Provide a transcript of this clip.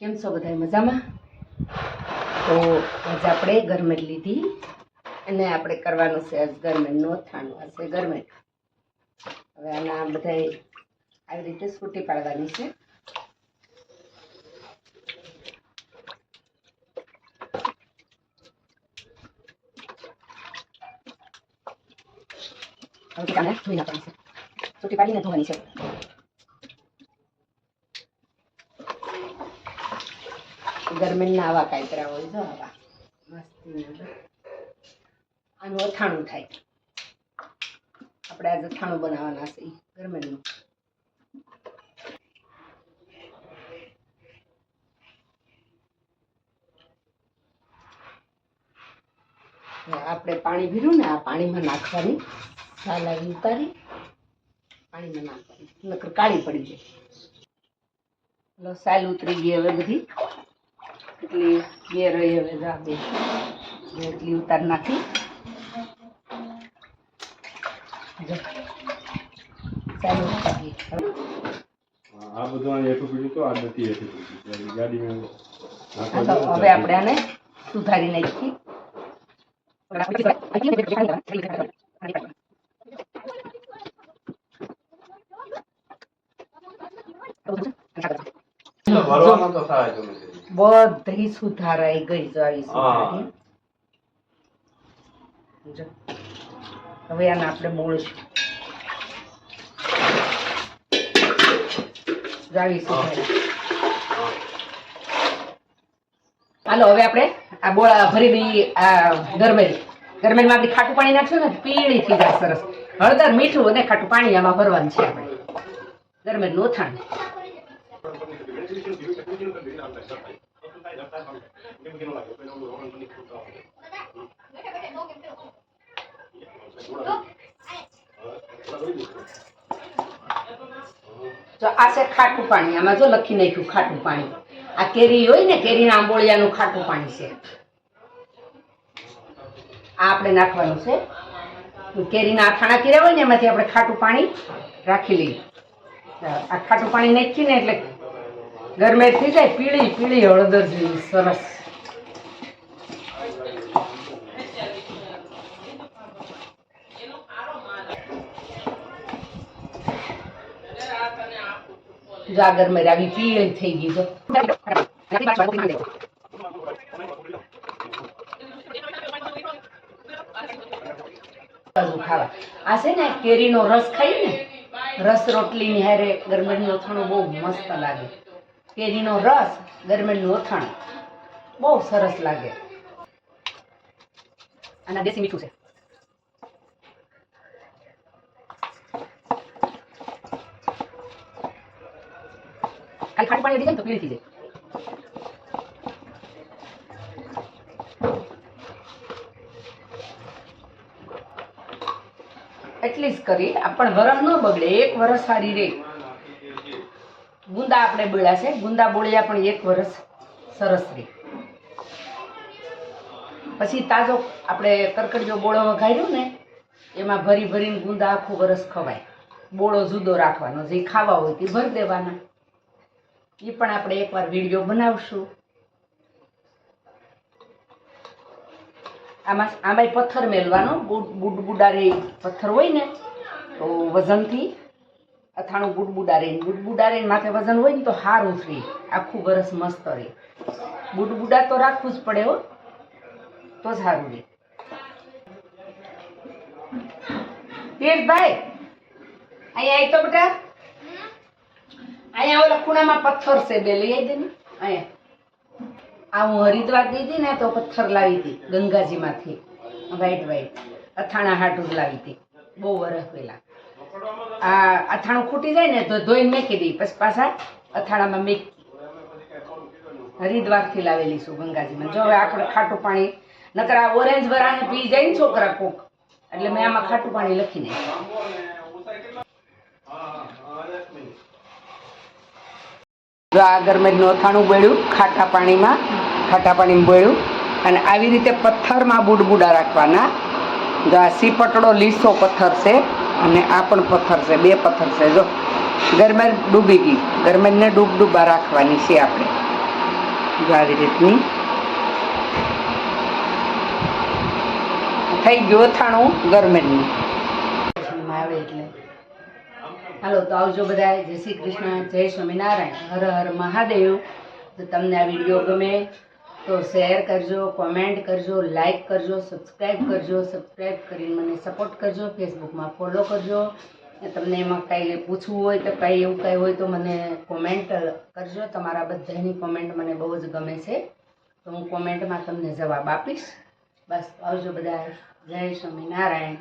કેમ છો બધા મજામાં? તો આજે આપણે ગરમેટ લીધી અને આપણે કરવાનું છે આજ ગરમેટનું અથાણું. આ છે ગરમેટ. હવે આના બધા આવી રીતે સૂટી પાડવાની છે. હવે આને ધોઈ નાખવાની છે. સૂટી પાડીને ધોવાની છે. ગરમેટના આવા કાંતરા હોય જો આવા મસ્તી. આનું અથાણું થાય. આપણે આજે અથાણું બનાવવાના છે ગરમેટનું. આપણે પાણી ભર્યું ને આ પાણીમાં નાખવાની. છાલ આવી ઉતારી પાણીમાં નાખવાની, નકર કાળી પડી જાય. છાલ ઉતરી ગઈ હવે બધી, એટલી બે રહી હવે જા બે એટલી ઉતાર નાખી. ચાલુ આ બધું એટલું પીડ્યું તો આ નથી એટલું પીડ્યું ગાડીમાં. હવે આપણે આને સુધારી નાખી. બધી સુધારાઈ ગઈ જાવી સુધારી. હવે આને આપણે બોળશું. જાવી સુધારી. હાલો હવે આપણે આ બોળા ભરી દઈએ. આ ગરમેલમાં આપણે ખાટું પાણી નાખશું ને પીળી થઈ જાય સરસ. હળદર મીઠું અને ખાટું પાણી આમાં ભરવાનું છે આપણે ગરમેલનું અથાણું. જો આ છે ખાટું પાણી. આમાં જો લખી નાખ્યું ખાટું પાણી. આ કેરી હોય ને કેરીના આંબોળિયાનું ખાટું પાણી છે. આ આપણે નાખવાનું છે. કેરીના અથાણા કર્યા હોય ને એમાંથી આપણે ખાટું પાણી રાખી લઈએ. આ ખાટું પાણી નાખીએ ને એટલે ગરમેટ થઈ જાય પીળી પીળી હળદર જેવી સરસ. જો આ ગરમેટ આવી પીળી થઈ ગઈ. જો ખાવા આ છે ને કેરીનો રસ ખાઈ ને રસ રોટલીની હારે ગરમેટનું અથાણું બહુ મસ્ત લાગે. કેરીનો રસ ગરમેટનું અથાણું બહુ સરસ લાગે. આના દેશી મીઠું છે. ખાલી ખાટું પાણી દીધું તો પીળી થઈ જાય. એટલી જ કરી આપણ વરસ ન બગડે. એક વરસ સારી રે. ગુંદા આપણે બોળ્યા છે. ગુંદા બોળ્યા પણ એક વરસ સરસ રે. પછી તાજો આપણે કરકડીયો બોળો વઘાર્યો ને એમાં ભરી ભરીને ગુંદા આખું વરસ ખવાય. બોળો જુદો રાખવાનો, જે ખાવા હોય તે ભરી દેવાના. એ પણ આપણે એકવાર વિડીયો બનાવશું. આમાં પથ્થર મેલવાનો. બુડબુડારે પથ્થર હોય ને તો વજનથી અથાણું બુડબુડારે માથે વજન હોય ને તો સારું રહે. આખું વરસ મસ્ત રહે. બુડબુડા તો રાખવું જ પડે હો, તો જ સારું રહે. તીર્થભાઈ અહીંયા આવી તો બેટા. અહીંયા ઓલા ખૂણામાં પથ્થર છે, બે લઈ આવી દે ને. અહીંયા આ હું હરિદ્વાર ગઈ હતી ને તો પથ્થર લાવી હતી ગંગાજીમાંથી. વાઈટ અથાણા હાટું જ લાવી હતી બહુ વર્ષ પહેલા. આ અથાણું ખૂટી જાય ને તો ધોઈને મેકી દઈ, પછી પાછા અથાણામાં મેકી. હરિદ્વારથી લાવેલી છું ગંગાજીમાં. જો હવે આપણે ખાટું પાણી નકર આ ઓરેન્જ વરાને પી જાય ને છોકરા કોક, એટલે મેં આમાં ખાટું પાણી લખી નાખ્યું. જો આ ગરમેટનું અથાણું બોળ્યું ખાટા પાણીમાં બોળ્યું. અને આવી રીતે પથ્થરમાં બુડબુડા રાખવાના. જો આ સીપટડો લીસો પથ્થર છે અને આ પણ પથ્થર છે. બે પથ્થર છે. જો ગરમેટ ડૂબી ગઈ. ગરમેટને ડૂબા રાખવાની છે આપણે. જો આવી રીતની થઈ ગયું અથાણું ગરમેટનું આવે એટલે. હાલો તો આવજો બધા. જય શ્રી કૃષ્ણ, જય સ્વામિનારાયણ, હર હર મહાદેવ. તો તમને આ વિડીયો ગમે તો શેર કરજો, કોમેન્ટ કરજો, લાઈક કરજો, સબસ્ક્રાઈબ કરજો. સબસ્ક્રાઈબ કરીને મને સપોર્ટ કરજો. ફેસબુકમાં ફોલો કરજો. તમને એમાં કાંઈ પૂછવું હોય તો કાંઈ એવું કાંઈ હોય તો મને કોમેન્ટ કરજો. તમારા બધાની કોમેન્ટ મને બહુ જ ગમે છે, તો હું કોમેન્ટમાં તમને જવાબ આપીશ. બસ આવજો બધા. જય સ્વામિનારાયણ.